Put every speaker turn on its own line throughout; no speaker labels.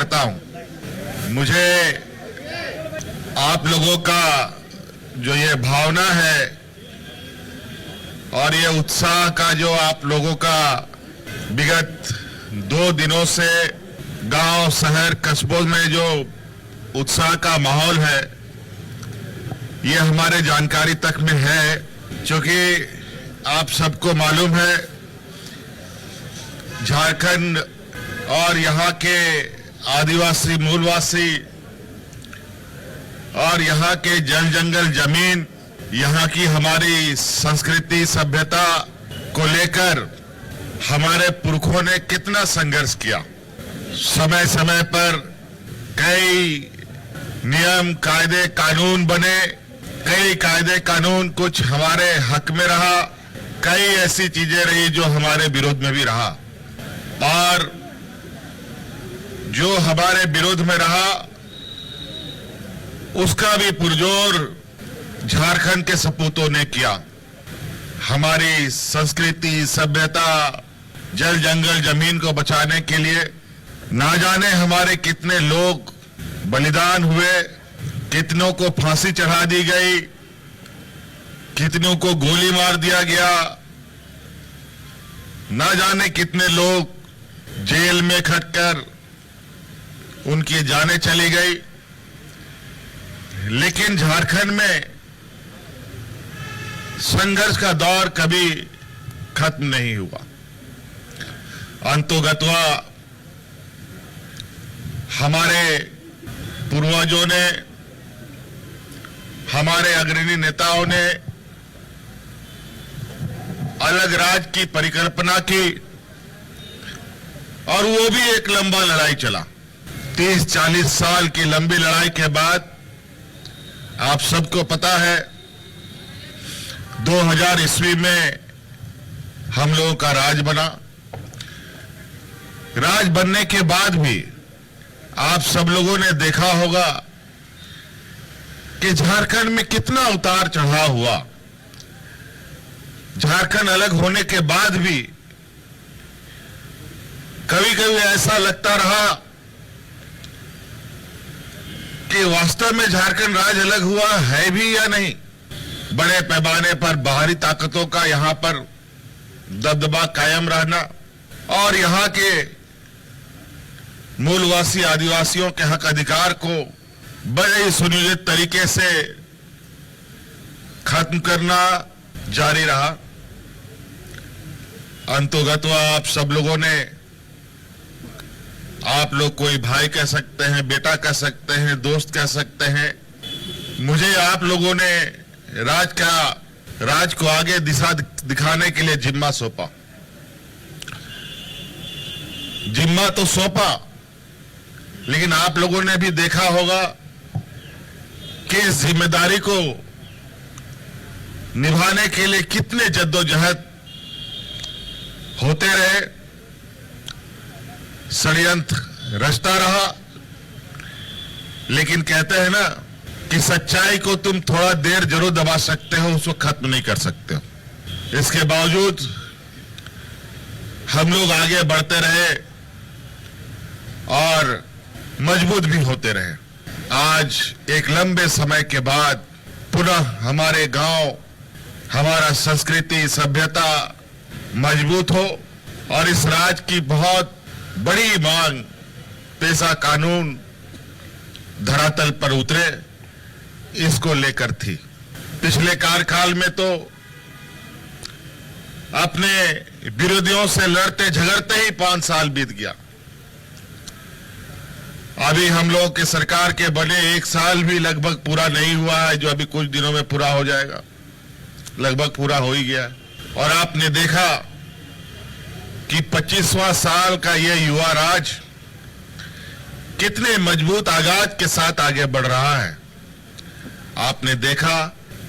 चाहता हूं। मुझे आप लोगों का जो ये भावना है और ये उत्साह का जो आप लोगों का विगत 2 दिनों से गांव, शहर, कस्बों में जो उत्साह का माहौल है, ये हमारे जानकारी तक में है। क्योंकि आप सबको मालूम है, झारखंड और यहाँ के आदिवासी, मूलवासी और यहाँ के जल जंगल जमीन, यहाँ की हमारी संस्कृति, सभ्यता को लेकर हमारे पुरखों ने कितना संघर्ष किया। समय समय पर कई नियम, कायदे, कानून बने, कई कायदे कानून कुछ हमारे हक में रहा, कई ऐसी चीजें रही जो हमारे विरोध में भी रहा, और जो हमारे विरोध में रहा उसका भी पुरजोर झारखंड के सपूतों ने किया। हमारी संस्कृति, सभ्यता, जल जंगल जमीन को बचाने के लिए ना जाने हमारे कितने लोग बलिदान हुए, कितनों को फांसी चढ़ा दी गई, कितनों को गोली मार दिया गया, ना जाने कितने लोग जेल में खटकर उनकी जानें चली गई। लेकिन झारखंड में संघर्ष का दौर कभी खत्म नहीं हुआ। अंतोगत्वा हमारे पूर्वजों ने, हमारे अग्रणी नेताओं ने अलग राज्य की परिकल्पना की, और वो भी एक लंबा लड़ाई चला। 30-40 साल की लंबी लड़ाई के बाद आप सबको पता है 2000 ईस्वी में हम लोगों का राज बना। राज बनने के बाद भी आप सब लोगों ने देखा होगा कि झारखंड में कितना उतार चढ़ाव हुआ। झारखंड अलग होने के बाद भी कभी कभी ऐसा लगता रहा कि वास्तव में झारखंड राज्य अलग हुआ है भी या नहीं। बड़े पैमाने पर बाहरी ताकतों का यहां पर दबदबा कायम रहना और यहां के मूलवासी आदिवासियों के हक अधिकार को बड़े ही सुनियोजित तरीके से खत्म करना जारी रहा। अंतोगत्वा आप सब लोगों ने, आप लोग कोई भाई कह सकते हैं, बेटा कह सकते हैं, दोस्त कह सकते हैं, मुझे आप लोगों ने राज को आगे दिशा दिखाने के लिए जिम्मा सौंपा। जिम्मा तो सौंपा, लेकिन आप लोगों ने भी देखा होगा कि इस जिम्मेदारी को निभाने के लिए कितने जद्दोजहद होते रहे, षड्यंत्र रचता रहा। लेकिन कहते हैं ना कि सच्चाई को तुम थोड़ा देर जरूर दबा सकते हो, उसको खत्म नहीं कर सकते हो। इसके बावजूद हम लोग आगे बढ़ते रहे और मजबूत भी होते रहे। आज एक लंबे समय के बाद पुनः हमारे गांव, हमारा संस्कृति, सभ्यता मजबूत हो, और इस राज्य की बहुत बड़ी मांग पेशा कानून धरातल पर उतरे, इसको लेकर थी। पिछले कार्यकाल में तो अपने विरोधियों से लड़ते झगड़ते ही 5 साल बीत गया। अभी हम लोग के सरकार के बने 1 साल भी लगभग पूरा नहीं हुआ है, जो अभी कुछ दिनों में पूरा हो जाएगा, लगभग पूरा हो ही गया। और आपने देखा कि 25वां साल का ये युवा राज कितने मजबूत आगाज के साथ आगे बढ़ रहा है। आपने देखा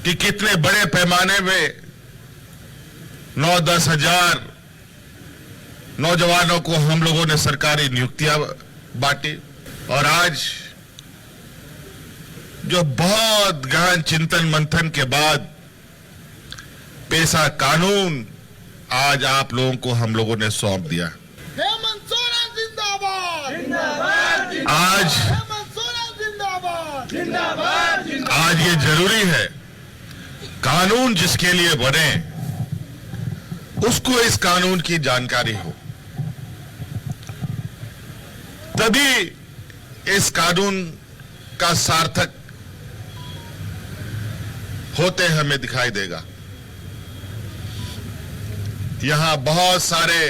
कि कितने बड़े पैमाने में 9-10 हजार नौजवानों को हम लोगों ने सरकारी नियुक्तियां बांटी, और आज जो बहुत गहन चिंतन मंथन के बाद पेशा कानून आज आप लोगों को हम लोगों ने सौंप दिया।
हेमंत सोरेन जिंदाबाद, जिंदाबाद,
आज आज ये जरूरी है, कानून जिसके लिए बने उसको इस कानून की जानकारी हो, तभी इस कानून का सार्थक होते हमें दिखाई देगा। यहां बहुत सारे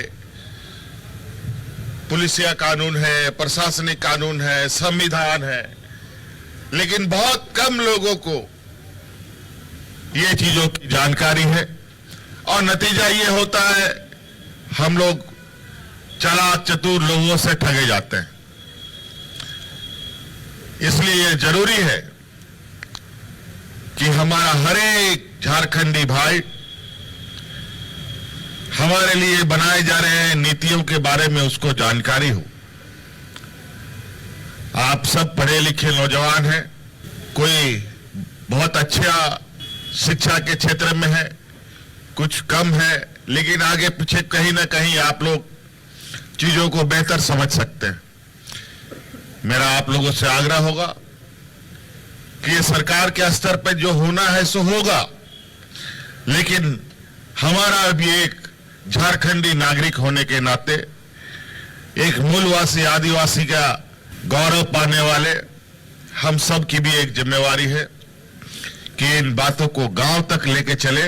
पुलिसिया कानून है, प्रशासनिक कानून है, संविधान है, लेकिन बहुत कम लोगों को ये चीजों की जानकारी है और नतीजा ये होता है हम लोग चालाक चतुर लोगों से ठगे जाते हैं। इसलिए ये जरूरी है कि हमारा हर एक झारखंडी भाई हमारे लिए बनाए जा रहे नीतियों के बारे में उसको जानकारी हो। आप सब पढ़े लिखे नौजवान हैं, कोई बहुत अच्छा शिक्षा के क्षेत्र में है, कुछ कम है, लेकिन आगे पीछे कहीं ना कहीं आप लोग चीजों को बेहतर समझ सकते हैं। मेरा आप लोगों से आग्रह होगा कि ये सरकार के स्तर पर जो होना है सो होगा, लेकिन हमारा भी एक झारखंडी नागरिक होने के नाते, एक मूलवासी आदिवासी का गौरव पाने वाले हम सब की भी एक जिम्मेवारी है कि इन बातों को गांव तक लेके चले।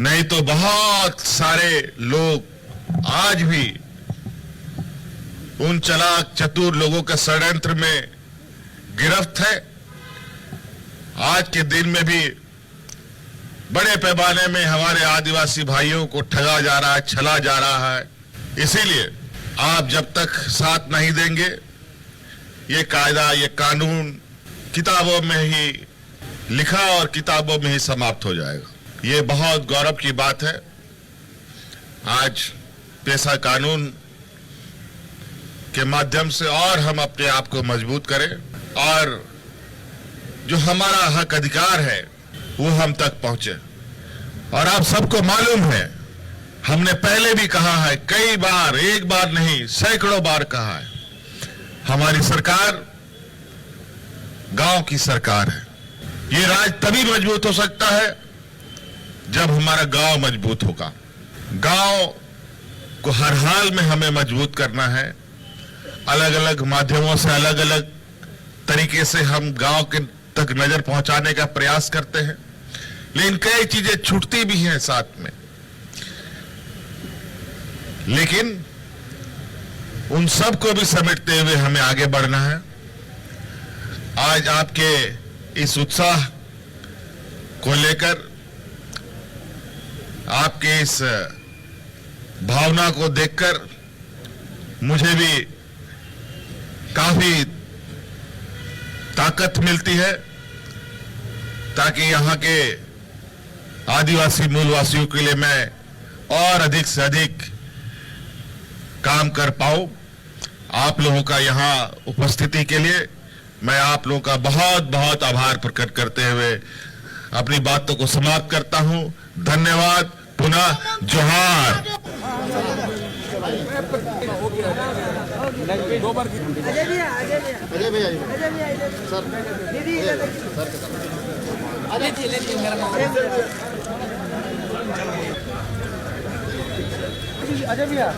नहीं तो बहुत सारे लोग आज भी उन चालाक चतुर लोगों के षड्यंत्र में गिरफ्त है। आज के दिन में भी बड़े पैमाने में हमारे आदिवासी भाइयों को ठगा जा रहा है, छला जा रहा है। इसीलिए आप जब तक साथ नहीं देंगे, ये कायदा, ये कानून किताबों में ही लिखा और किताबों में ही समाप्त हो जाएगा। ये बहुत गौरव की बात है। आज पेशा कानून के माध्यम से और हम अपने आप को मजबूत करें और जो हमारा हक अधिकार है वो हम तक पहुंचे। और आप सबको मालूम है, हमने पहले भी कहा है कई बार, एक बार नहीं सैकड़ों बार कहा है, हमारी सरकार गांव की सरकार है। ये राज्य तभी मजबूत हो सकता है जब हमारा गांव मजबूत होगा। गांव को हर हाल में हमें मजबूत करना है। अलग अलग माध्यमों से, अलग अलग तरीके से हम गांव के तक नजर पहुंचाने का प्रयास करते हैं, लेकिन कई चीजें छूटती भी हैं साथ में। लेकिन उन सब को भी समेटते हुए हमें आगे बढ़ना है। आज आपके इस उत्साह को लेकर, आपके इस भावना को देखकर मुझे भी काफी ताकत मिलती है, ताकि यहाँ के आदिवासी मूलवासियों के लिए मैं और अधिक से अधिक काम कर पाऊं। आप लोगों का यहाँ उपस्थिति के लिए मैं आप लोगों का बहुत बहुत आभार प्रकट करते हुए अपनी बातों को समाप्त करता हूं। धन्यवाद। पुनः जोहार।
अजय भैया सर, दीदी अजय भैया